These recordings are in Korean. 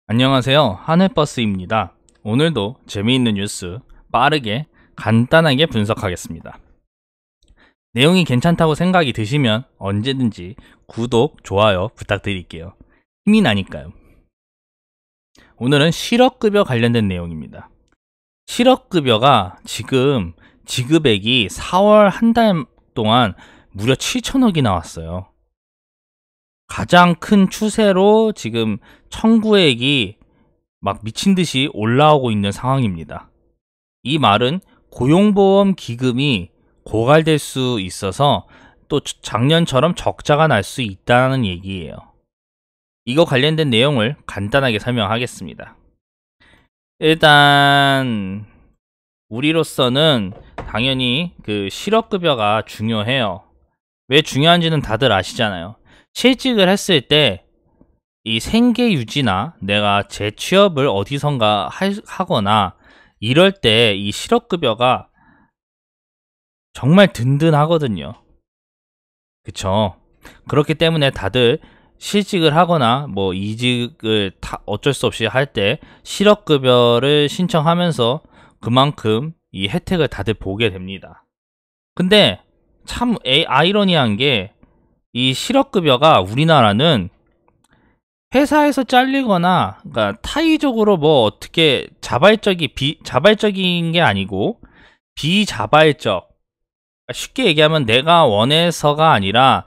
안녕하세요. 하늘버스입니다. 오늘도 재미있는 뉴스 빠르게 간단하게 분석하겠습니다. 내용이 괜찮다고 생각이 드시면 언제든지 구독, 좋아요 부탁드릴게요. 힘이 나니까요. 오늘은 실업급여 관련된 내용입니다. 실업급여가 지금 지급액이 4월 한 달 동안 무려 7천억이 나왔어요. 가장 큰 추세로 지금 청구액이 막 미친 듯이 올라오고 있는 상황입니다. 이 말은 고용보험 기금이 고갈될 수 있어서 또 작년처럼 적자가 날 수 있다는 얘기예요. 이거 관련된 내용을 간단하게 설명하겠습니다. 일단 우리로서는 당연히 그 실업급여가 중요해요. 왜 중요한지는 다들 아시잖아요. 실직을 했을 때 이 생계 유지나 내가 재취업을 어디선가 하거나 이럴 때 이 실업급여가 정말 든든하거든요. 그쵸? 그렇기 때문에 다들 실직을 하거나 뭐 이직을 어쩔 수 없이 할 때 실업급여를 신청하면서 그만큼 이 혜택을 다들 보게 됩니다. 근데 참 아이러니한 게 이 실업급여가 우리나라는 회사에서 잘리거나 그러니까 타의적으로 뭐 어떻게 자발적인 게 아니고 비자발적, 쉽게 얘기하면 내가 원해서가 아니라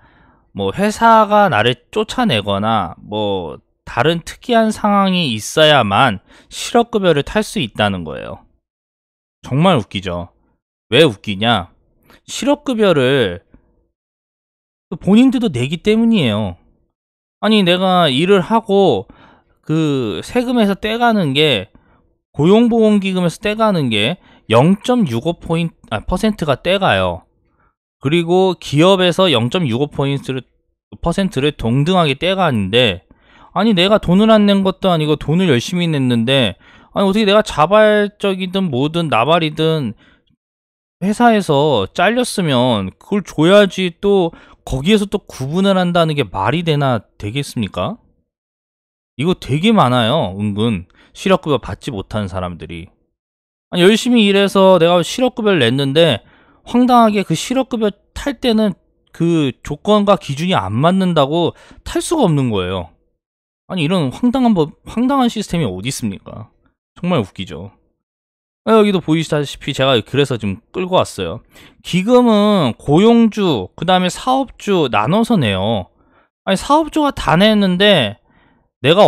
뭐 회사가 나를 쫓아내거나 뭐 다른 특이한 상황이 있어야만 실업급여를 탈 수 있다는 거예요. 정말 웃기죠. 왜 웃기냐? 실업급여를 본인들도 내기 때문이에요. 아니 내가 일을 하고 그 세금에서 떼가는 게 고용보험기금에서 떼가는 게 0.65%가 떼가요. 그리고 기업에서 0.65%를 동등하게 떼가는데, 아니 내가 돈을 안 낸 것도 아니고 돈을 열심히 냈는데, 아니 어떻게 내가 자발적이든 뭐든 나발이든 회사에서 잘렸으면 그걸 줘야지, 또 거기에서 또 구분을 한다는 게 말이 되겠습니까? 이거 되게 많아요. 은근 실업급여 받지 못하는 사람들이. 아니, 열심히 일해서 내가 실업급여를 냈는데 황당하게 그 실업급여 탈 때는 그 조건과 기준이 안 맞는다고 탈 수가 없는 거예요. 아니 이런 황당한 시스템이 어디 있습니까? 정말 웃기죠. 여기도 보이시다시피 제가 그래서 좀 끌고 왔어요. 기금은 고용주, 그 다음에 사업주 나눠서 내요. 아니 사업주가 다 냈는데 내가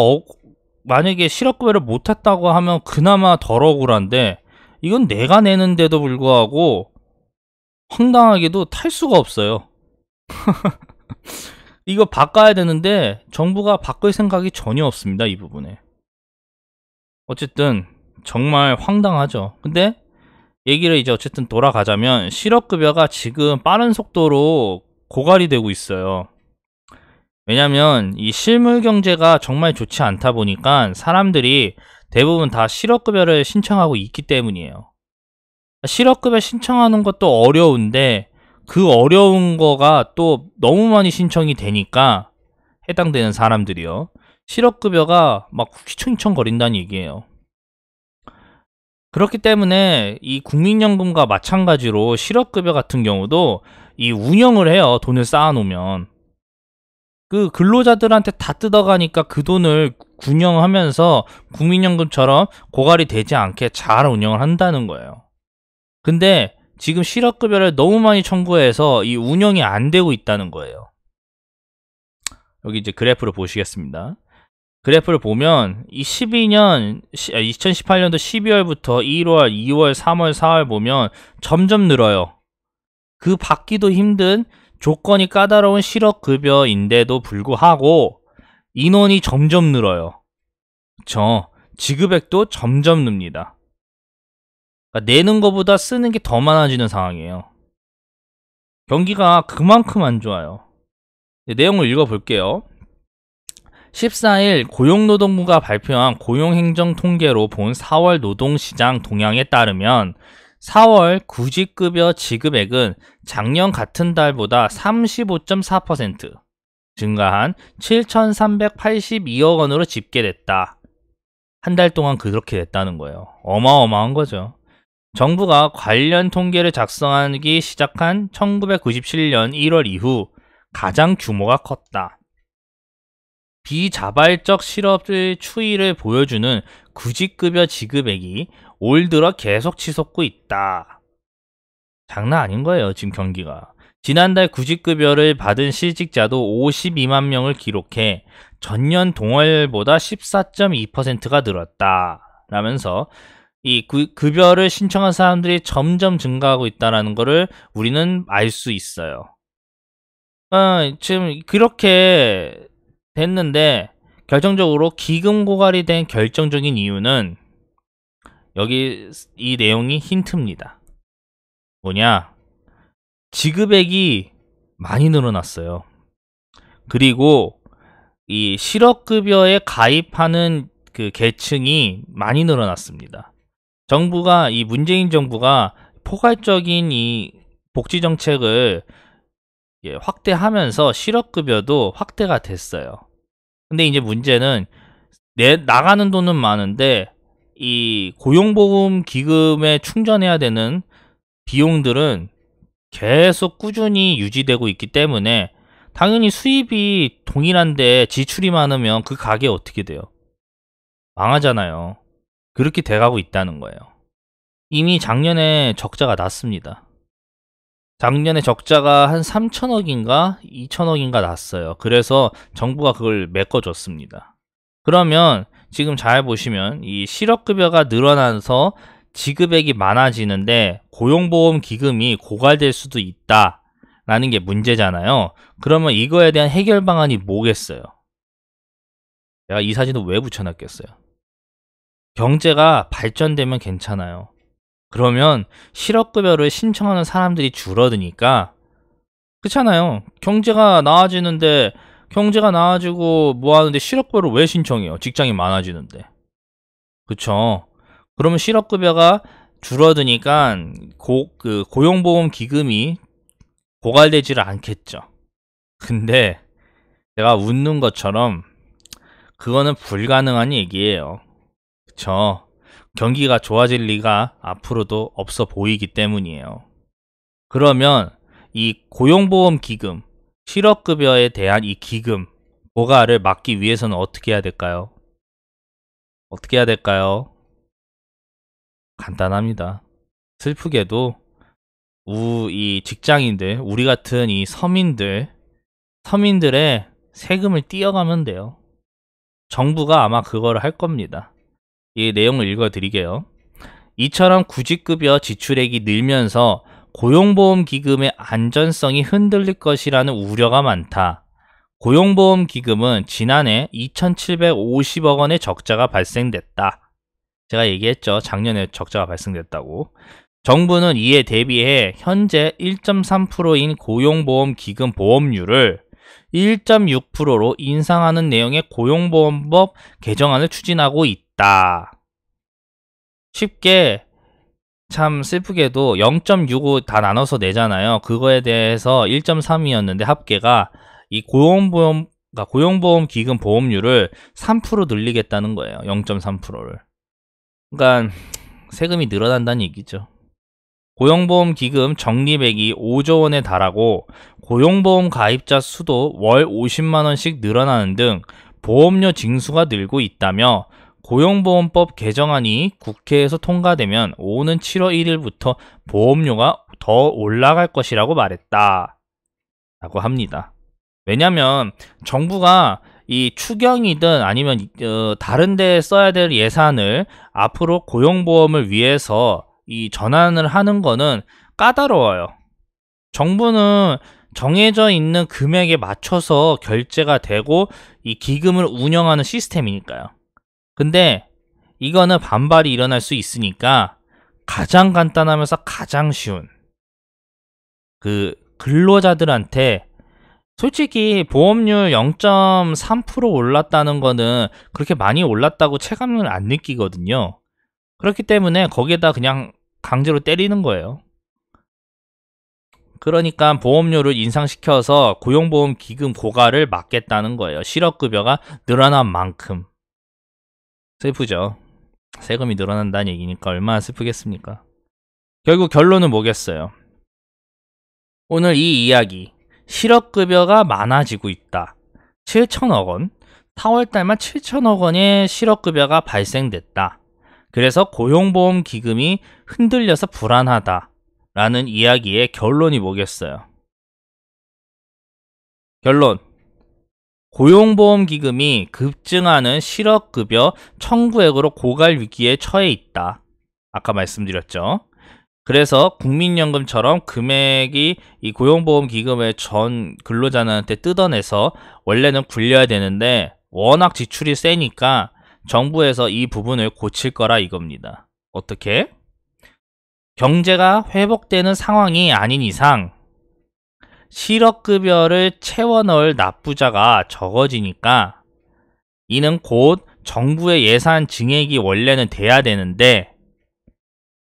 만약에 실업급여를 못 탔다고 하면 그나마 덜 억울한데, 이건 내가 내는데도 불구하고 황당하게도 탈 수가 없어요. 이거 바꿔야 되는데 정부가 바꿀 생각이 전혀 없습니다. 이 부분에. 어쨌든 정말 황당하죠. 근데 얘기를 이제 어쨌든 돌아가자면 실업급여가 지금 빠른 속도로 고갈이 되고 있어요. 왜냐면 이 실물 경제가 정말 좋지 않다 보니까 사람들이 대부분 다 실업급여를 신청하고 있기 때문이에요. 실업급여 신청하는 것도 어려운데 그 어려운 거가 또 너무 많이 신청이 되니까 해당되는 사람들이요, 실업급여가 막 휘청휘청 거린다는 얘기예요. 그렇기 때문에 이 국민연금과 마찬가지로 실업급여 같은 경우도 이 운영을 해요. 돈을 쌓아놓으면 그 근로자들한테 다 뜯어가니까 그 돈을 운영하면서 국민연금처럼 고갈이 되지 않게 잘 운영을 한다는 거예요. 근데 지금 실업급여를 너무 많이 청구해서 이 운영이 안 되고 있다는 거예요. 여기 이제 그래프를 보시겠습니다. 그래프를 보면 이 2018년도 12월부터 1월, 2월, 3월, 4월 보면 점점 늘어요. 그 받기도 힘든 조건이 까다로운 실업급여인데도 불구하고 인원이 점점 늘어요. 그쵸? 지급액도 점점 늡니다. 그러니까 내는 것보다 쓰는 게 더 많아지는 상황이에요. 경기가 그만큼 안 좋아요. 내용을 읽어볼게요. 14일 고용노동부가 발표한 고용행정 통계로 본 4월 노동시장 동향에 따르면 4월 구직급여 지급액은 작년 같은 달보다 35.4% 증가한 7,382억 원으로 집계됐다. 한 달 동안 그렇게 됐다는 거예요. 어마어마한 거죠. 정부가 관련 통계를 작성하기 시작한 1997년 1월 이후 가장 규모가 컸다. 비자발적 실업의 추이를 보여주는 구직급여 지급액이 올 들어 계속 치솟고 있다. 장난 아닌 거예요, 지금 경기가. 지난달 구직급여를 받은 실직자도 52만 명을 기록해 전년 동월보다 14.2%가 늘었다. 라면서 이 급여를 신청한 사람들이 점점 증가하고 있다는 것을 우리는 알 수 있어요. 지금 그렇게 됐는데 결정적으로 기금 고갈이 된 결정적인 이유는 여기 이 내용이 힌트입니다. 뭐냐? 지급액이 많이 늘어났어요. 그리고 이 실업급여에 가입하는 그 계층이 많이 늘어났습니다. 정부가, 이 문재인 정부가 포괄적인 이 복지 정책을 확대하면서 실업급여도 확대가 됐어요. 근데 이제 문제는 나가는 돈은 많은데 이 고용보험 기금에 충전해야 되는 비용들은 계속 꾸준히 유지되고 있기 때문에 당연히 수입이 동일한데 지출이 많으면 그 가게 어떻게 돼요? 망하잖아요. 그렇게 돼가고 있다는 거예요. 이미 작년에 적자가 났습니다. 작년에 적자가 한 3천억인가 2천억인가 났어요. 그래서 정부가 그걸 메꿔줬습니다. 그러면 지금 잘 보시면 이 실업급여가 늘어나서 지급액이 많아지는데 고용보험 기금이 고갈될 수도 있다라는 게 문제잖아요. 그러면 이거에 대한 해결 방안이 뭐겠어요? 내가 이 사진을 왜 붙여놨겠어요? 경제가 발전되면 괜찮아요. 그러면 실업급여를 신청하는 사람들이 줄어드니까, 그렇잖아요. 경제가 나아지는데, 경제가 나아지고 뭐 하는데 실업급여를 왜 신청해요? 직장이 많아지는데. 그쵸? 그러면 실업급여가 줄어드니까 고용보험 기금이 고갈되지를 않겠죠. 근데 내가 웃는 것처럼 그거는 불가능한 얘기예요. 그쵸? 경기가 좋아질 리가 앞으로도 없어 보이기 때문이에요. 그러면 이 고용보험 기금, 실업급여에 대한 이 기금 고갈을 막기 위해서는 어떻게 해야 될까요? 어떻게 해야 될까요? 간단합니다. 슬프게도 이 직장인들, 우리 같은 이 서민들의 세금을 띄어가면 돼요. 정부가 아마 그걸 할 겁니다. 이 내용을 읽어드리게요. 이처럼 구직급여 지출액이 늘면서 고용보험기금의 안전성이 흔들릴 것이라는 우려가 많다. 고용보험기금은 지난해 2,750억 원의 적자가 발생됐다. 제가 얘기했죠. 작년에 적자가 발생됐다고. 정부는 이에 대비해 현재 1.3%인 고용보험기금 보험료를 1.6%로 인상하는 내용의 고용보험법 개정안을 추진하고 있다. 쉽게, 참 슬프게도 0.65 다 나눠서 내잖아요. 그거에 대해서 1.3이었는데 합계가 이 고용보험 기금 보험료를 3% 늘리겠다는 거예요. 0.3%를. 그러니까 세금이 늘어난다는 얘기죠. 고용보험 기금 적립액이 5조 원에 달하고 고용보험 가입자 수도 월 50만 원씩 늘어나는 등 보험료 징수가 늘고 있다며 고용보험법 개정안이 국회에서 통과되면 오는 7월 1일부터 보험료가 더 올라갈 것이라고 말했다. 라고 합니다. 왜냐면 정부가 이 추경이든 아니면 다른 데 써야 될 예산을 앞으로 고용보험을 위해서 이 전환을 하는 거는 까다로워요. 정부는 정해져 있는 금액에 맞춰서 결제가 되고 이 기금을 운영하는 시스템이니까요. 근데 이거는 반발이 일어날 수 있으니까 가장 간단하면서 가장 쉬운 그 근로자들한테 솔직히 보험료 0.3% 올랐다는 거는 그렇게 많이 올랐다고 체감을 안 느끼거든요. 그렇기 때문에 거기에다 그냥 강제로 때리는 거예요. 그러니까 보험료를 인상시켜서 고용보험 기금 고갈을 막겠다는 거예요. 실업급여가 늘어난 만큼. 슬프죠. 세금이 늘어난다는 얘기니까 얼마나 슬프겠습니까? 결국 결론은 뭐겠어요? 오늘 이 이야기, 실업급여가 많아지고 있다. 7천억 원, 4월달만 7천억 원의 실업급여가 발생됐다. 그래서 고용보험기금이 흔들려서 불안하다. 라는 이야기의 결론이 뭐겠어요? 결론. 고용보험기금이 급증하는 실업급여 청구액으로 고갈 위기에 처해 있다. 아까 말씀드렸죠. 그래서 국민연금처럼 금액이 이 고용보험기금의 전 근로자한테 뜯어내서 원래는 굴려야 되는데 워낙 지출이 세니까 정부에서 이 부분을 고칠 거라 이겁니다. 어떻게? 경제가 회복되는 상황이 아닌 이상 실업급여를 채워 넣을 납부자가 적어지니까 이는 곧 정부의 예산 증액이 원래는 돼야 되는데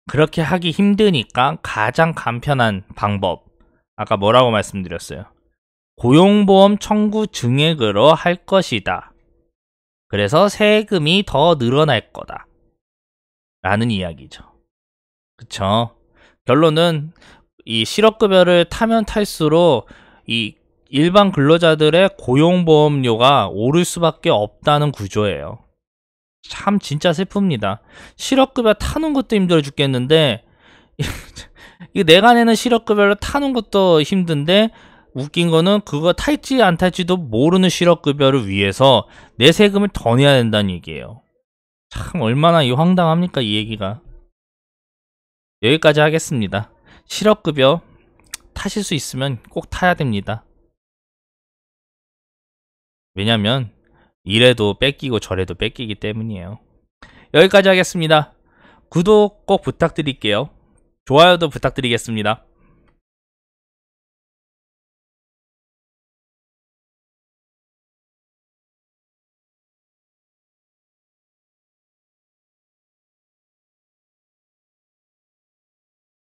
그렇게 하기 힘드니까 가장 간편한 방법, 아까 뭐라고 말씀드렸어요? 고용보험 청구 증액으로 할 것이다. 그래서 세금이 더 늘어날 거다 라는 이야기죠. 그쵸? 결론은 이 실업급여를 타면 탈수록 이 일반 근로자들의 고용보험료가 오를 수밖에 없다는 구조예요. 참 진짜 슬픕니다. 실업급여 타는 것도 힘들어 죽겠는데 이거 내가 내는 실업급여를 타는 것도 힘든데 웃긴 거는 그거 탈지 안 탈지도 모르는 실업급여를 위해서 내 세금을 더 내야 된다는 얘기예요. 참 얼마나 이 황당합니까 이 얘기가. 여기까지 하겠습니다. 실업급여 타실 수 있으면 꼭 타야 됩니다. 왜냐면 이래도 뺏기고 저래도 뺏기기 때문이에요. 여기까지 하겠습니다. 구독 꼭 부탁드릴게요. 좋아요도 부탁드리겠습니다.